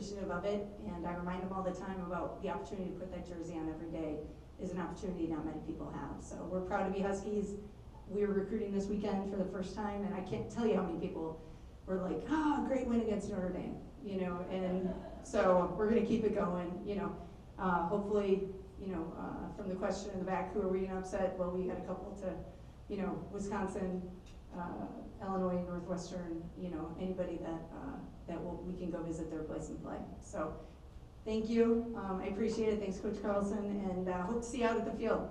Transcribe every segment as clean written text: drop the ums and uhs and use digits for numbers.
appreciative of it, and I remind them all the time about the opportunity to put that jersey on every day is an opportunity not many people have. So we're proud to be Huskies. We're recruiting this weekend for the first time, and I can't tell you how many people were like, great win against Notre Dame, and so we're gonna keep it going, hopefully, from the question in the back, who are we gonna upset? Well, we had a couple to, Wisconsin, Illinois, Northwestern, anybody that we can go visit their place and play. So thank you, I appreciate it. Thanks, Coach Carlsen, and hope to see you out at the field.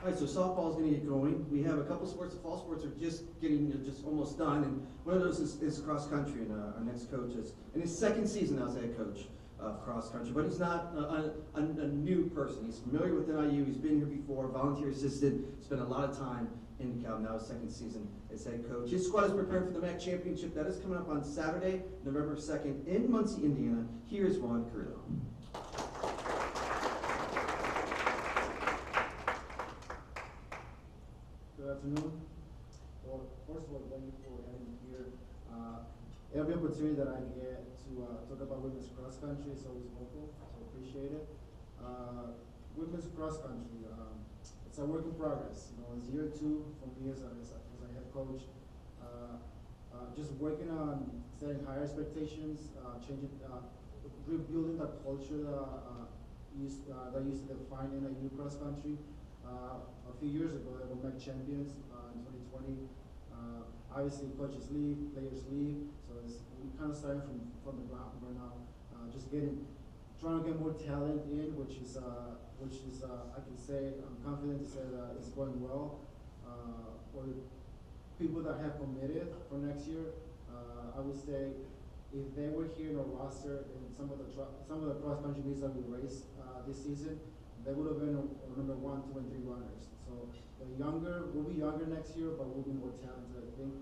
All right, so softball is going to get going. We have a couple sports. The fall sports are just getting just almost done, and one of those is cross country. And our next coach is in his second season now as head coach of cross country, but he's not a new person. He's familiar with NIU. He's been here before, volunteer assistant, spent a lot of time in Cal. Now his second season as head coach. His squad is preparing for the MAC championship that is coming up on Saturday, November 2nd in Muncie, Indiana. Here's Juan Carrillo. Good afternoon. Well, first of all, thank you for having me here. Every opportunity that I get to talk about women's cross country is always helpful, so appreciate it. Women's cross country, it's a work in progress. It's year 2 for me as a head coach. Just working on setting higher expectations, changing, rebuilding the culture that used to define NIU cross country. A few years ago, they were MAC champions in 2020. Obviously, coaches leave, players leave, so we're kind of starting from the ground right now. Trying to get more talent in, which is I can say I'm confident to say that it's going well. For the people that have committed for next year, I would say if they were here in our roster in some of the cross country meets that we raced this season, they would have been number 1, 2, and 3 runners. So we'll be younger next year, but we'll be more talented, I think.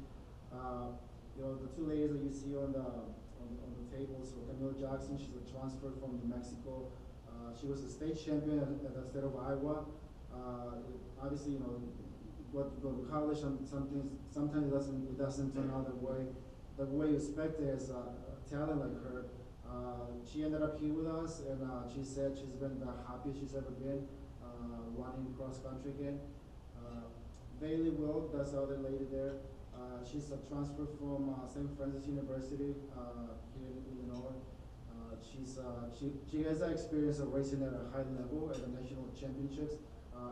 The 2 ladies that you see on the table, so Camille Jackson, she's a transfer from New Mexico. She was a state champion at the state of Iowa. Obviously, go to college, sometimes it doesn't turn out the way you expect it as a talent like her. She ended up here with us, and she said she's been the happiest she's ever been running cross country again. Bailey Wilk, that's the other lady there. She's a transfer from St. Francis University here in Illinois. She has that experience of racing at a high level at the national championships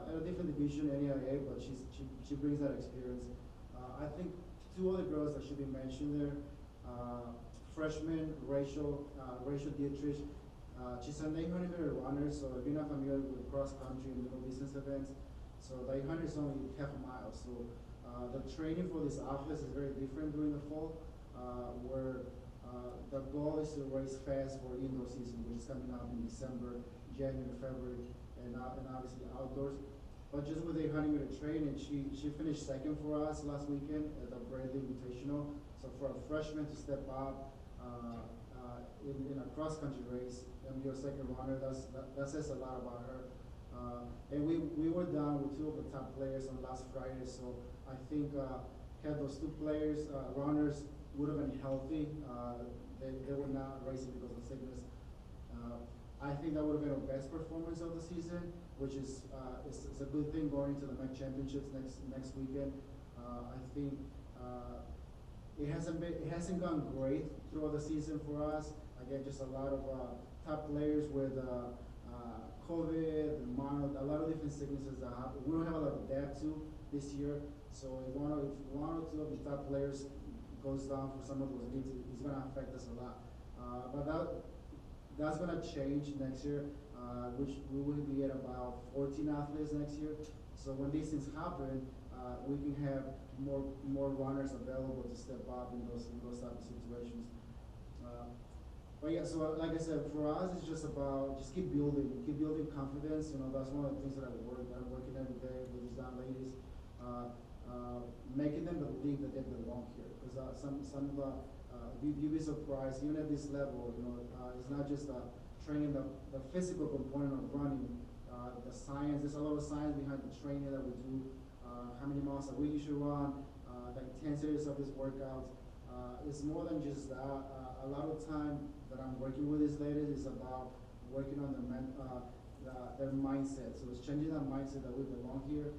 at a different division, NAIA, but she brings that experience. I think 2 other girls that should be mentioned there. Freshman Rachel Dietrich. She's an 800-meter runner, so if you're not familiar with cross country and middle distance events, so the 800 is only half a mile. So the training for this athlete is very different during the fall, where the goal is to race fast for indoor season, which is coming up in December, January, February, and obviously outdoors. But just with the 800-meter training, she finished second for us last weekend at the Bradley Invitational. So for a freshman to step up in a cross-country race and be your second runner, that says a lot about her. And we were down with 2 of the top players on last Friday, so I think had those 2 players, runners, would have been healthy, they were not racing because of sickness. I think that would have been our best performance of the season, which is it's a good thing going into the MAC championships next weekend. I think it hasn't gone great throughout the season for us. Again, just a lot of top players with COVID and a lot of different sicknesses that happen. We don't have a lot of depth to this year, so if one or two of the top players goes down for some of those meets, it's going to affect us a lot. But that's going to change next year, which we will be at about 14 athletes next year. So when these things happen, we can have more runners available to step up in those type of situations. But yeah, so like I said, for us, it's just about keep building confidence. That's one of the things that I'm working every day with these young ladies, making them believe that they belong here. Because some of the you'd be surprised, even at this level, it's not just training the physical component of running, the science. There's a lot of science behind the training that we do. How many miles a week you should run, like 10 of these workouts. It's more than just that. A lot of time that I'm working with these ladies is about working on their mindset. So it's changing that mindset that we belong here,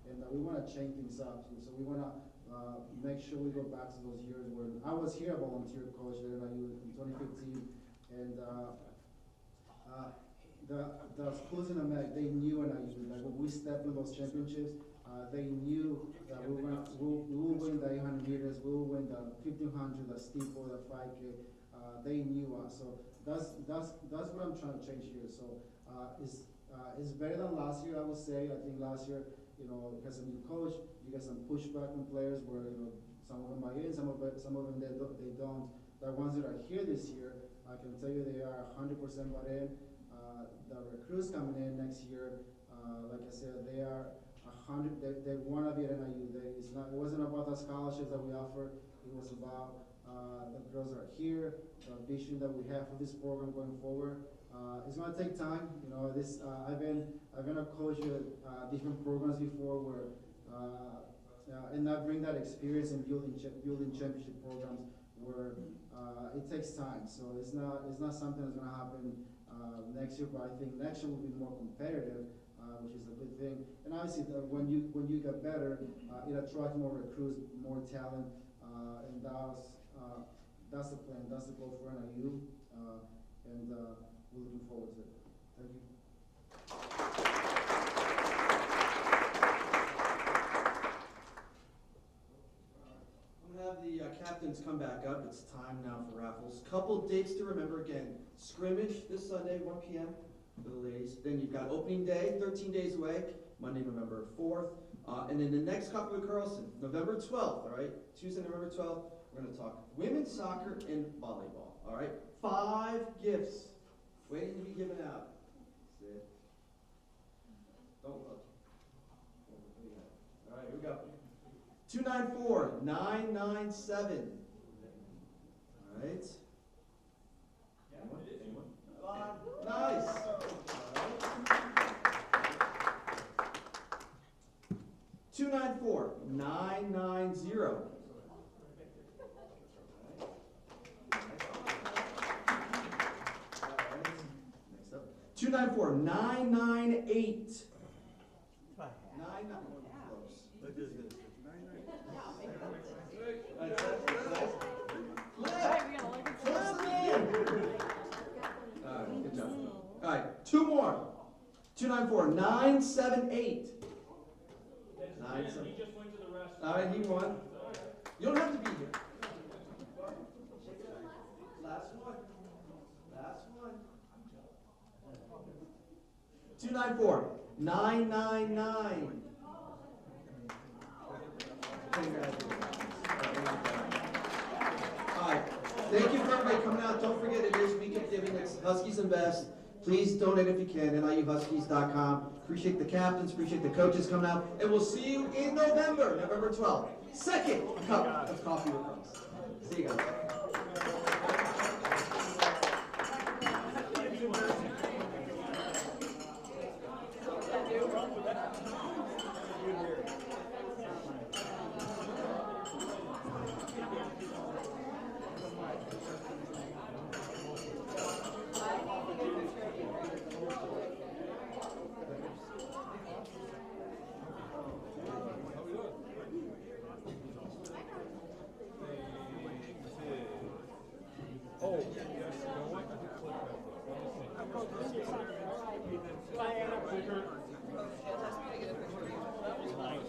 and that we want to change things up. So we want to make sure we go back to those years when I was here, a volunteer coach at NIU in 2015, and the schools in the MEC, they knew NIU. Like when we stepped in those championships, they knew that we will win the 800 meters, we will win the 1500, the steeple, the 5K. They knew us. So that's what I'm trying to change here. So it's better than last year, I would say. I think last year, because a new coach, you get some pushback from players where some of them buy in, some of them they don't. The ones that are here this year, I can tell you they are 100% bought in. The recruits coming in next year, like I said, they are 100. They want to be at NIU. It wasn't about the scholarships that we offer. It was about the girls that are here, the vision that we have for this program going forward. It's going to take time. I've been a coach at different programs before where, and I bring that experience in building championship programs where it takes time. So it's not something that's going to happen next year, but I think next year will be more competitive, which is a good thing. And obviously, when you get better, it attracts more recruits, more talent, and that's the plan. That's the goal for NIU, and we're looking forward to it. Thank you. I'm gonna have the captains come back up. It's time now for raffles. Couple dates to remember again. Scrimmage this Sunday, 1 p.m. for the ladies. Then you've got opening day, 13 days away, Monday, November 4th. And then the next couple with Carlsen, November 12th, all right? Tuesday, November 12th, we're gonna talk women's soccer and volleyball, all right? 5 gifts waiting to be given out. Sit. Don't look. All right, here we go. 294-997. All right. Anyone? Nice. All right. 294-990. Next up. 294-998. 99. Close. Good job. All right, 2 more. 294-978. He just went to the restroom. All right, he won. You don't have to be here. Last one. 294-999. All right. Thank you for everybody coming out. Don't forget it is Week of Giving. It's Huskies Invest. Please donate if you can. NIUHuskies.com. Appreciate the captains. Appreciate the coaches coming out. And we'll see you in November 12th. Second cup of coffee with us. See you guys. That was nice.